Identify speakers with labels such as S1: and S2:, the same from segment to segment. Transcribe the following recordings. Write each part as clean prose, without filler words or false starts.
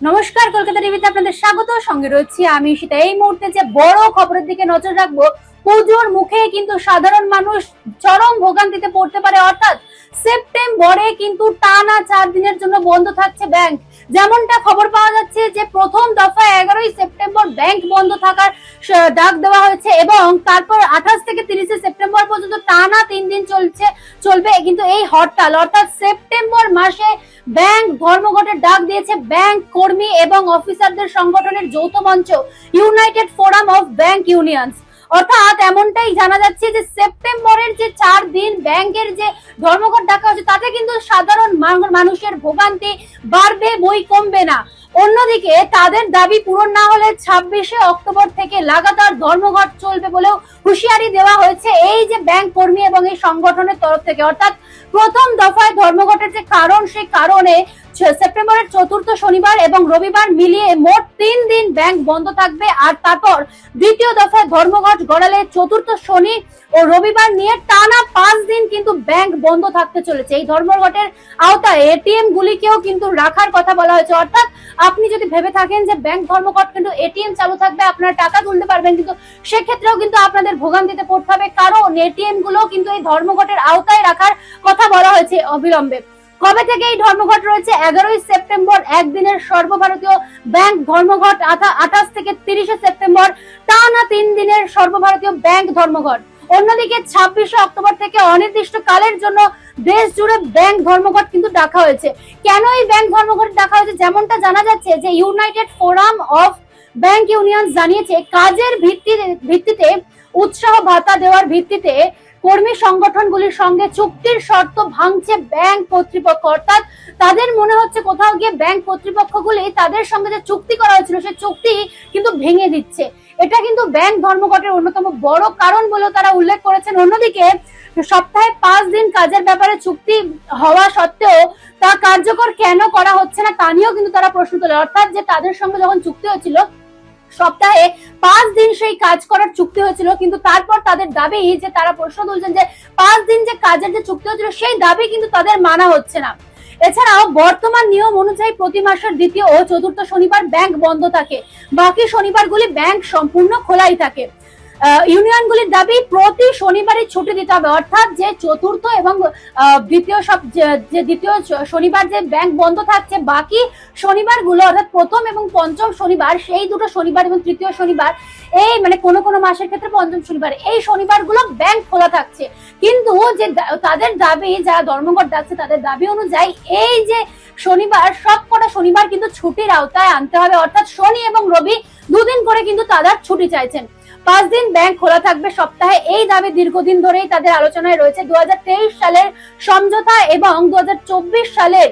S1: নমস্কার, কলকাতা টিভিতে আপনাদের স্বাগত। সঙ্গে রয়েছি আমি ঈশিতা। এই মুহূর্তে যে বড় খবরের দিকে নজর রাখবো, পুজোর মুখে কিন্তু সাধারণ মানুষ চরম ভোগান্তিতে পড়তে পারে। অর্থাৎ সেপ্টেম্বরে কিন্তু টানা 4 দিনের জন্য বন্ধ থাকছে ব্যাংক। যেমনটা খবর পাওয়া যাচ্ছে যে প্রথম দফায় 11ই সেপ্টেম্বর ব্যাংক বন্ধ থাকার ডাক দেওয়া হয়েছে এবং তারপর 28 থেকে 30 সেপ্টেম্বর পর্যন্ত টানা 3 দিন চলবে কিন্তু এই হরতাল। অর্থাৎ সেপ্টেম্বর মাসে ব্যাংক ধর্মঘটের ডাক দিয়েছে ব্যাংক কর্মী এবং অফিসারদের সংগঠনের যৌথ মঞ্চ United forum of bank unions. অর্থাৎ এমনটাই জানা যাচ্ছে যে সেপ্টেম্বরের যে 4 দিন ব্যাংকের যে ধর্মঘট ডাকা হচ্ছে তাতে কিন্তু সাধারণ মানুষের ভোগান্তি বাড়বে, বই কমবে না। অন্যদিকে তাদের দাবি পূরণ না হলে 26শে অক্টোবর থেকে লাগাতার ধর্মঘট চলবে বলেও হুঁশিয়ারি দেওয়া হয়েছে এই যে ব্যাংক কর্মী এবং এই সংগঠনের তরফ থেকে। অর্থাৎ প্রথম দফায় ধর্মঘটের যে কারণ, সেই কারণে সেপ্টেম্বরের 4র্থ শনিবার এবং রবিবার মিলিয়ে মোট 3 দিন ব্যাংক বন্ধ থাকবে। আর তারপর দ্বিতীয় দফায় ধর্মঘট গড়ালে 4র্থ শনি ও রবিবার নিয়ে টানা 5 দিন কিন্তু ব্যাংক বন্ধ থাকতে চলেছে। এই ধর্মঘটের আওতায় এটিএম গুলিকেও কিন্তু রাখার কথা বলা হয়েছে। অর্থাৎ আপনি যদি ভেবে থাকেন যে ব্যাংক ধর্মঘট কিন্তু এটিএম চালু থাকবে, আপনারা টাকা তুলতে পারবেন, কিন্তু সেক্ষেত্রেও কিন্তু আপনাদের ভোগান্তিতে পড়তে হবে, কারণ এটিএম গুলো কিন্তু এই ধর্মঘটের আওতায় রাখার কথা বলা হয়েছে অবিলম্বে। কবে থেকে এই ধর্মঘট রয়েছে? 11ই সেপ্টেম্বর একদিনের সর্বভারতীয় ব্যাংক ধর্মঘট। 28 থেকে 30 সেপ্টেম্বর টানা 3 দিনের সর্বভারতীয় ব্যাংক ধর্মঘট। অন্যদিকে 26শে অক্টোবর থেকে অনির্দিষ্ট কালের জন্য দেশ জুড়ে ব্যাংক ধর্মঘট কিন্তু ডাকা হয়েছে। কেন এই ব্যাংক ধর্মঘট ডাকা হয়েছে? যেমনটা জানা যাচ্ছে যে United forum of bank union জানিয়েছে কাজের ভিত্তিতে উৎসাহ ভাতা দেওয়ার ভিত্তিতে কর্মী সংগঠনগুলির সঙ্গে চুক্তির শর্ত ভাঙছে ব্যাংক কর্তৃপক্ষ। অর্থাৎ তাদের মনে হচ্ছে কোথাও গিয়ে ব্যাংক কর্তৃপক্ষগুলি তাদের সঙ্গে যে চুক্তি করা হয়েছিল সেই চুক্তি কিন্তু ভেঙে দিচ্ছে। এটা কিন্তু ব্যাংক ধর্মঘটের অন্যতম বড় কারণ বলে তারা উল্লেখ করেছেন। অন্যদিকে সপ্তাহে 5 দিন কাজের ব্যাপারে চুক্তি হওয়া সত্ত্বেও তা কার্যকর কেন করা হচ্ছে না তা নিয়েও কিন্তু তারা প্রশ্ন তোলে। অর্থাৎ যে তাদের সঙ্গে যখন চুক্তি হয়েছিল সপ্তাহে 5 দিন সেই কাজ করার চুক্তি হয়েছিল, কিন্তু তারপর তাদের দাবি যে তারা প্রশ্ন তুলছেন যে 5 দিন যে কাজের যে চুক্তি হয়েছিল সেই দাবি কিন্তু তাদের মানা হচ্ছে না। এছাড়াও বর্তমান নিয়ম অনুযায়ী প্রতি মাসের দ্বিতীয় ও 4র্থ শনিবার ব্যাংক বন্ধ থাকে, বাকি শনিবারগুলি ব্যাংক সম্পূর্ণ খোলাই থাকে। ইউনিয়নগুলির দাবি প্রতি শনিবারই ছুটি দিতে হবে। অর্থাৎ যে 4র্থ এবং দ্বিতীয় শনিবার যে ব্যাংক বন্ধ থাকছে, বাকি শনিবারগুলো অর্থাৎ প্রথম এবং পঞ্চম শনিবার, সেই দুটো শনিবার এবং তৃতীয় শনিবার, এই মানে কোনো মাসের ক্ষেত্রে পঞ্চম শনিবার, এই শনিবারগুলো ব্যাংক খোলা থাকছে। কিন্তু যে তাদের দাবি, যারা ধর্মঘট ডাকছে তাদের দাবি অনুযায়ী এই যে শনিবার, সবকটা শনিবার কিন্তু ছুটির আওতায় আনতে হবে। অর্থাৎ শনি এবং রবি 2 দিন করে কিন্তু তারা ছুটি চাইছেন। 5 দিন ব্যাংক খোলা থাকবে সপ্তাহে, এই দাবি দীর্ঘদিন ধরেই তাদের আলোচনায় রয়েছে। 2023 সালের সমঝোতা এবং 2024 সালের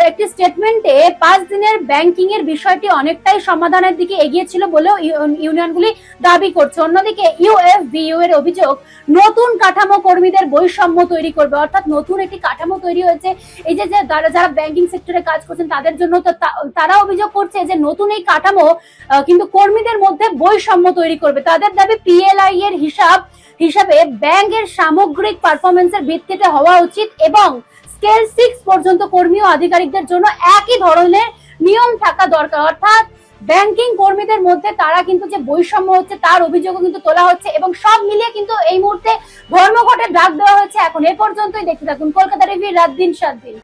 S1: একটি স্টেটমেন্টে 5 দিনের ব্যাংকিং এর বিষয়টি অনেকটাই সমাধানের দিকে এগিয়েছিল বলেও ইউনিয়নগুলি দাবি করছে। অন্যদিকে ইউএফবিইউ এর অভিযোগ নতুন কাঠামো কর্মীদের বৈষম্য তৈরি করবে। অর্থাৎ নতুন একটি কাঠামো তৈরি হয়েছে, এই যে যারা ব্যাংকিং সেক্টরে কাজ করছেন তাদের জন্য, তো তারা অভিযোগ করছে যে নতুন এই কাঠামো কিন্তু কর্মীদের মধ্যে বৈষম্য তৈরি করবে। তাদের দাবি পিএলআই এর হিসাবে ব্যাংকের সামগ্রিক পারফরমেন্সের ভিত্তিতে হওয়া উচিত এবং স্কেল 6 পর্যন্ত কর্মী ও আধিকারিকদের জন্য একই ধরনের নিয়ম থাকা দরকার। অর্থাৎ ব্যাংকিং কর্মীদের মধ্যে তারা কিন্তু যে বৈষম্য হচ্ছে তার অভিযোগও কিন্তু তোলা হচ্ছে এবং সব মিলিয়ে কিন্তু এই মুহূর্তে ধর্মঘটের ডাক দেওয়া হয়েছে। এখন এ পর্যন্তই, দেখতে থাকুন কলকাতা টিভি রাত দিন 7 দিন।